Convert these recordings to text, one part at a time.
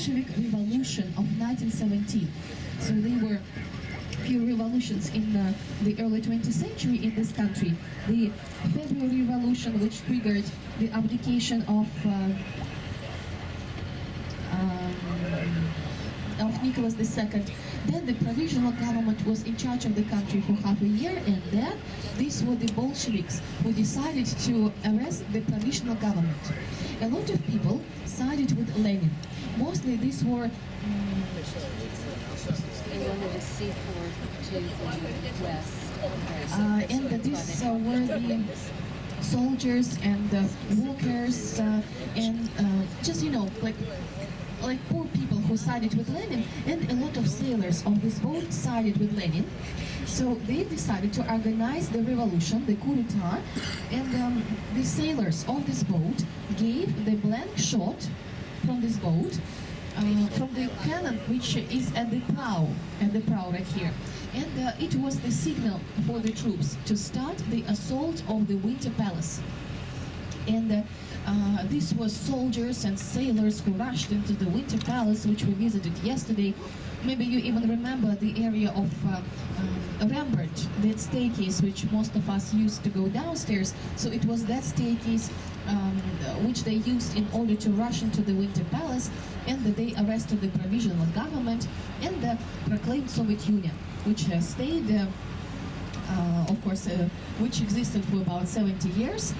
Bolshevik Revolution of 1917. So they were few revolutions in the early 20th century in this country. The February Revolution, which triggered the abdication of Nicholas II. Then the provisional government was in charge of the country for half a year, and then these were the Bolsheviks who decided to arrest the provisional government. A lot of people sided with Lenin. Mostly these were they wanted a seaport to the west. and these were the soldiers and workers and just, you know, like poor people who sided with Lenin, and a lot of sailors on this boat sided with Lenin. So they decided to organize the revolution, the coup d'etat, and the sailors on this boat gave the blank shot from this boat, from the cannon which is at the prow right here. And it was the signal for the troops to start the assault of the Winter Palace. And this was soldiers and sailors who rushed into the Winter Palace, which we visited yesterday. Maybe you even remember the area of Rambert, that staircase which most of us used to go downstairs. So it was that staircase which they used in order to rush into the Winter Palace, and they arrested the provisional government and proclaimed Soviet Union, which stayed, of course, which existed for about 70 years.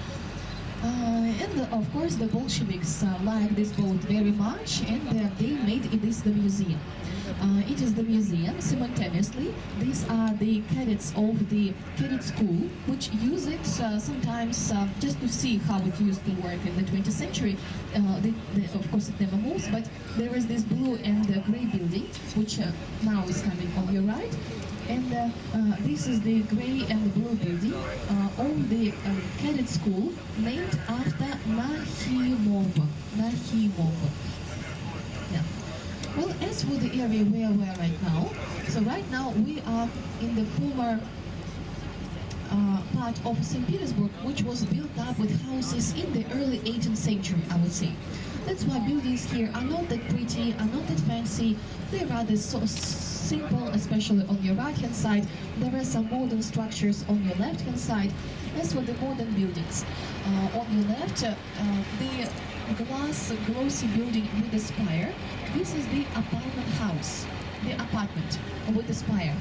And of course the Bolsheviks liked this boat very much, and they made this the museum. It is the museum. Simultaneously, these are the cadets of the cadet school, which use it sometimes just to see how it used to work in the 20th century. Of course it never moves, but there is this blue and grey building, which now is coming on your right. And this is the grey and blue building of the cadet school, named after Nakhimov. Yeah. Well, as for the area where we are right now, so right now we are in the former part of St. Petersburg, which was built up with houses in the early 18th century, I would say. That's why buildings here are not that pretty, are not that fancy. They're rather so simple, especially on your right-hand side. There are some modern structures on your left-hand side. As for the modern buildings, on your left, the glass glossy building with the spire. This is the apartment house, the apartment with the spire.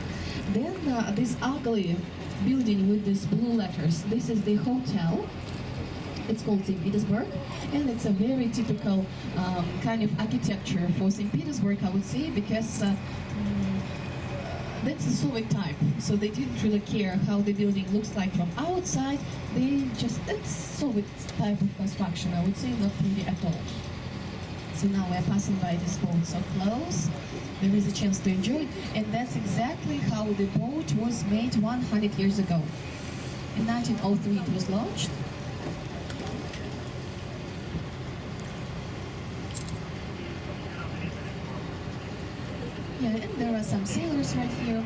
Then this ugly building with these blue letters. This is the hotel. It's called St. Petersburg, and it's a very typical kind of architecture for St. Petersburg, I would say, because that's the Soviet type. So they didn't really care how the building looks like from outside. That's Soviet type of construction, I would say, not pretty at all. So now we're passing by this boat so close. There is a chance to enjoy it, and that's exactly how the boat was made 100 years ago. In 1903 it was launched. Yeah, and there are some sailors right here.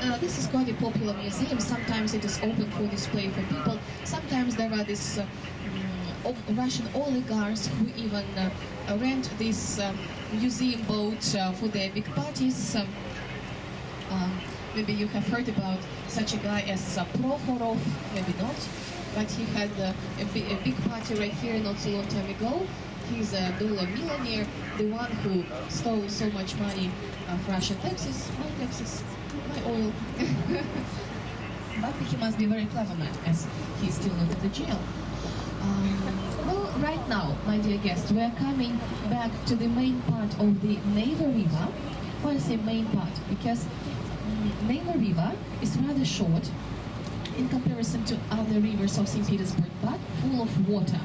Well, this is quite a popular museum. Sometimes it is open for display for people. Sometimes there are these Russian oligarchs who even rent this museum boat for their big parties. Maybe you have heard about such a guy as Prokhorov, maybe not, but he had a big party right here not so long time ago. He's a dollar millionaire, the one who stole so much money of Russian taxes, my oil. But he must be a very clever man, as he's still not in the jail. Well, right now, my dear guests, we are coming back to the main part of the Neva River. Why I say main part? Because Neva River is rather short in comparison to other rivers of St. Petersburg, but full of water.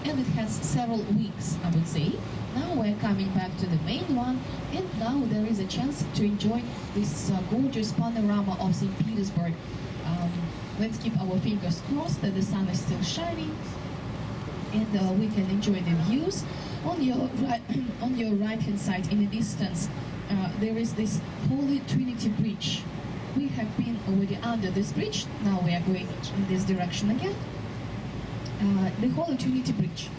And it has several weeks, I would say. Now we're coming back to the main one, and now there is a chance to enjoy this gorgeous panorama of St. Petersburg. Let's keep our fingers crossed that the sun is still shining, and we can enjoy the views. On your right-hand side, in the distance, there is this Holy Trinity Bridge. We have been already under this bridge. Now we are going in this direction again. The Holy Trinity Bridge.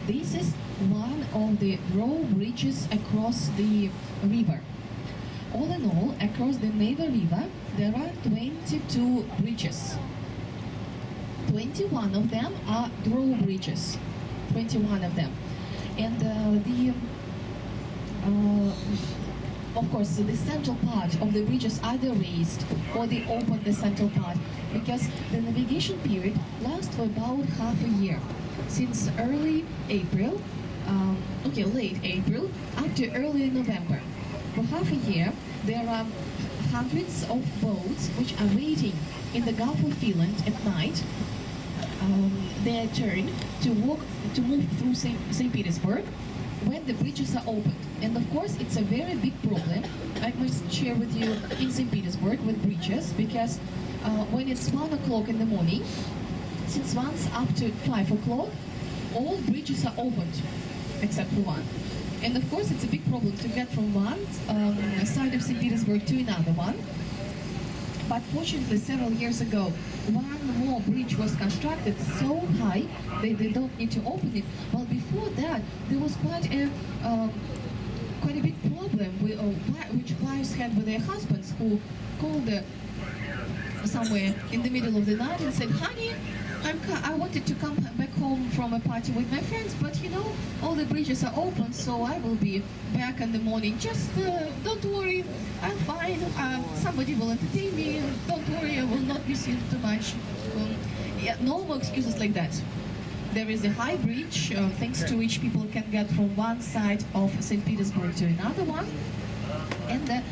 This is one of the drawbridges across the river. All in all, across the Neva River, there are 22 bridges. 21 of them are drawbridges. 21 of them. And of course, the central part of the bridges either raised or they open the central part because the navigation period lasts for about half a year. Since early April, late April, up to early November. For half a year, there are hundreds of boats which are waiting in the Gulf of Finland at night, their turn to move through St. Petersburg when the bridges are opened. And of course, it's a very big problem, I must share with you, in St. Petersburg with bridges, because when it's 1 o'clock in the morning, since once up to 5 o'clock, all bridges are opened, except for one. And of course, it's a big problem to get from one side of St. Petersburg to another one. But fortunately, several years ago, one more bridge was constructed so high that they don't need to open it. Well, before that, there was quite a big problem which wives had with their husbands, who called somewhere in the middle of the night and said, "Honey, I wanted to come back home from a party with my friends, but you know, all the bridges are open, so I will be back in the morning. Just don't worry, I'm fine. Somebody will entertain me. Don't worry, I will not miss you too much." No more excuses like that. There is a high bridge, thanks to which people can get from one side of St. Petersburg to another one. And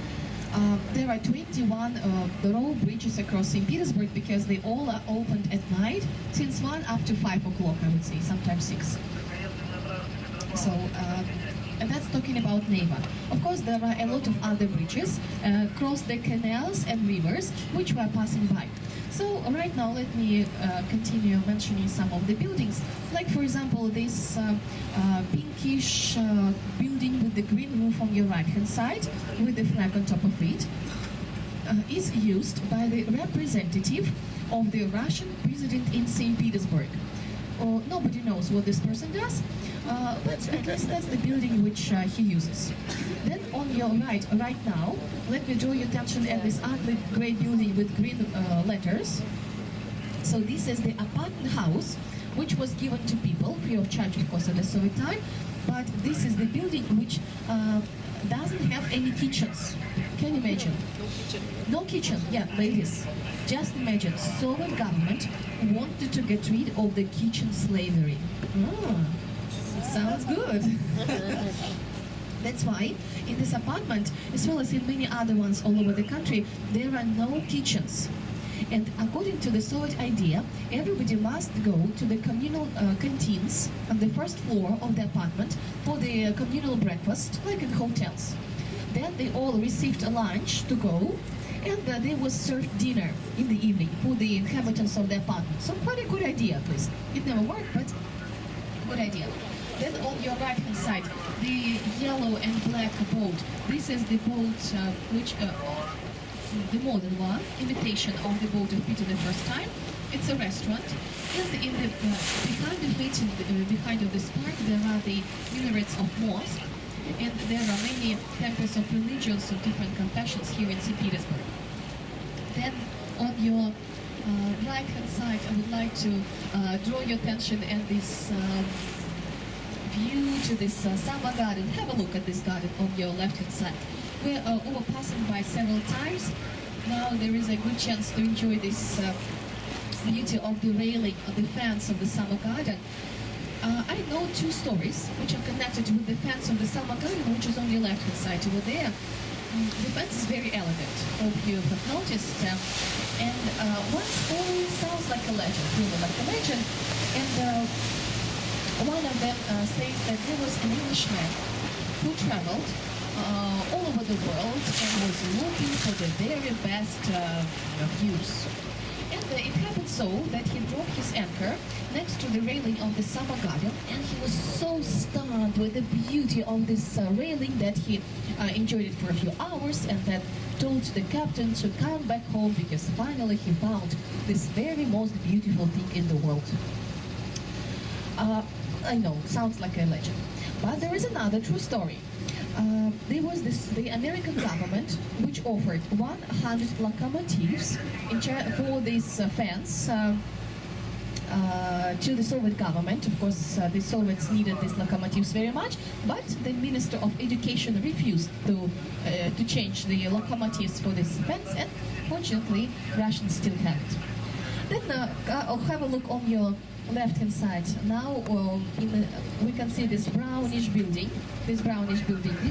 there are 21 row bridges across St. Petersburg because they all are opened at night, since 1 up to 5 o'clock, I would say, sometimes 6. So, and that's talking about Neva. Of course, there are a lot of other bridges across the canals and rivers which we are passing by. So right now, let me continue mentioning some of the buildings. Like, for example, this pinkish building with the green roof on your right-hand side, with the flag on top of it, is used by the representative of the Russian president in St. Petersburg. Nobody knows what this person does, but at least that's the building which he uses. Then on your right now, let me draw your attention at this ugly grey building with green letters. So this is the apartment house, which was given to people free of charge, of course, at the Soviet time. But this is the building which doesn't have any kitchens. Can you imagine? No kitchen, yeah, ladies. Just imagine, Soviet government wanted to get rid of the kitchen slavery. Sounds good. That's why in this apartment, as well as in many other ones all over the country, there are no kitchens. And according to the Soviet idea, everybody must go to the communal canteens on the first floor of the apartment for the communal breakfast, like in hotels. Then they all received a lunch to go, and they was served dinner in the evening for the inhabitants of the apartment. So quite a good idea, at least. It never worked, but a good idea. Then on your right-hand side, the yellow and black boat. This is the boat which, the modern one, imitation of the boat of Peter the First time. It's a restaurant, and in the behind of it, behind of this park, there are the minarets of mosques, and there are many temples of religions of different confessions here in St. Petersburg. Then on your right-hand side, I would like to draw your attention at this view to this summer garden. Have a look at this garden on your left-hand side. We're overpassing by several times. Now there is a good chance to enjoy this beauty of the railing, of the fence of the summer garden. I know two stories which are connected with the fence of the summer garden, which is on your left-hand side over there. The fence is very elegant, hope you have noticed. And one story sounds like a legend, really like a legend. And one of them says that there was an Englishman who traveled all over the world and was looking for the very best views. And it happened so that he dropped his anchor next to the railing of the summer garden, and he was so stunned with the beauty of this railing that he enjoyed it for a few hours, and then told the captain to come back home because finally he found this very most beautiful thing in the world. I know, sounds like a legend. But there is another true story. There was the American government which offered 100 locomotives for this fence to the Soviet government. Of course, the Soviets needed these locomotives very much, but the Minister of Education refused to change the locomotives for this fence, and fortunately, Russians still have it. Then I'll have a look on your left-hand side. Now we can see this brownish building. This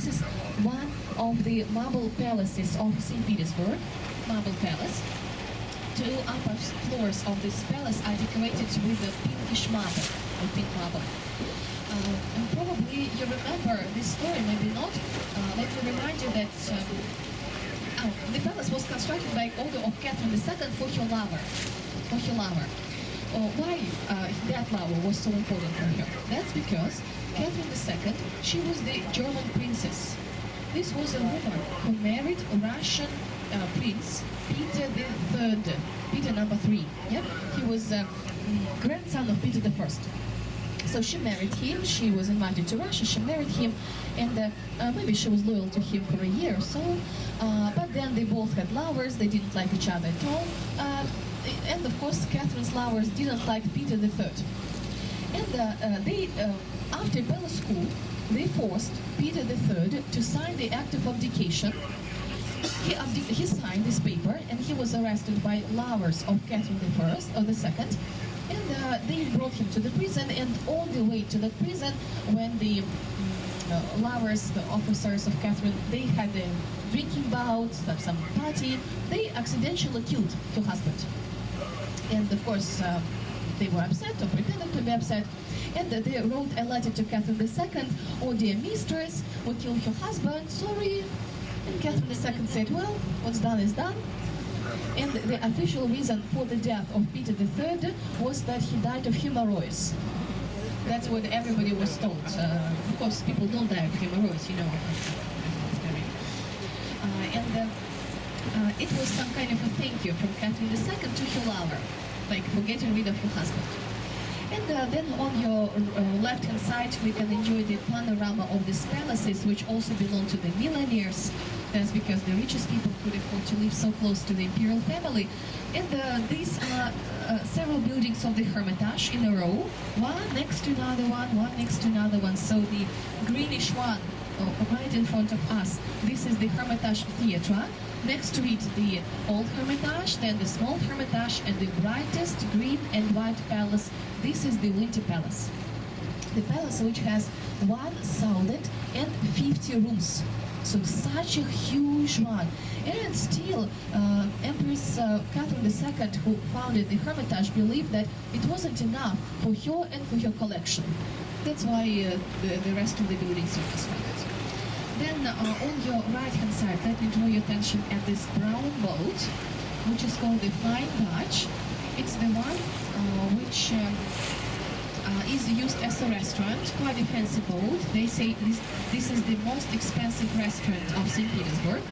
is one of the marble palaces of St. Petersburg, Marble Palace. Two upper floors of this palace are decorated with a pinkish marble, or pink marble. And probably you remember this story, maybe not. Let me remind you that the palace was constructed by order of Catherine II for her lover. Why that lover was so important for her? That's because Catherine II, she was the German princess. This was a woman who married a Russian prince, Peter III, Peter number 3. Yeah? He was grandson of Peter I. So she married him, she was invited to Russia, she married him, and maybe she was loyal to him for a year or so, but then they both had lovers, they didn't like each other at all, and of course Catherine's lovers didn't like Peter III. And after Palace School, they forced Peter III to sign the Act of Abdication. He signed this paper, and he was arrested by lovers of Catherine I, or the second, and they brought him to the prison, and all the way to the prison, when the lovers, the officers of Catherine, they had a drinking bout, some party, they accidentally killed her husband. And of course, they were upset, or pretended to be upset, and they wrote a letter to Catherine II, "Oh dear mistress, we killed your husband, sorry." And Catherine II said, "Well, what's done is done." And the official reason for the death of Peter III was that he died of hemorrhoids. That's what everybody was told. Of course, people don't die of hemorrhoids, you know. It was some kind of a thank you from Catherine II to her lover, like for getting rid of her husband. And then on your left-hand side, we can enjoy the panorama of these palaces, which also belong to the millionaires. That's because the richest people could afford to live so close to the imperial family. And these are several buildings of the Hermitage in a row, one next to another one next to another one. So the greenish one right in front of us, this is the Hermitage Theatre. Next to it, the old Hermitage, then the small Hermitage, and the brightest green and white palace. This is the Winter Palace. The palace which has 1,050 rooms. So such a huge one. And still, Empress Catherine II, who founded the Hermitage, believed that it wasn't enough for her and for her collection. That's why the rest of the buildings are constructed. Then on your right-hand side, let me draw your attention at this brown boat, which is called the Flying Dutch. It's the one which is used as a restaurant, quite a fancy boat. They say this is the most expensive restaurant of St. Petersburg.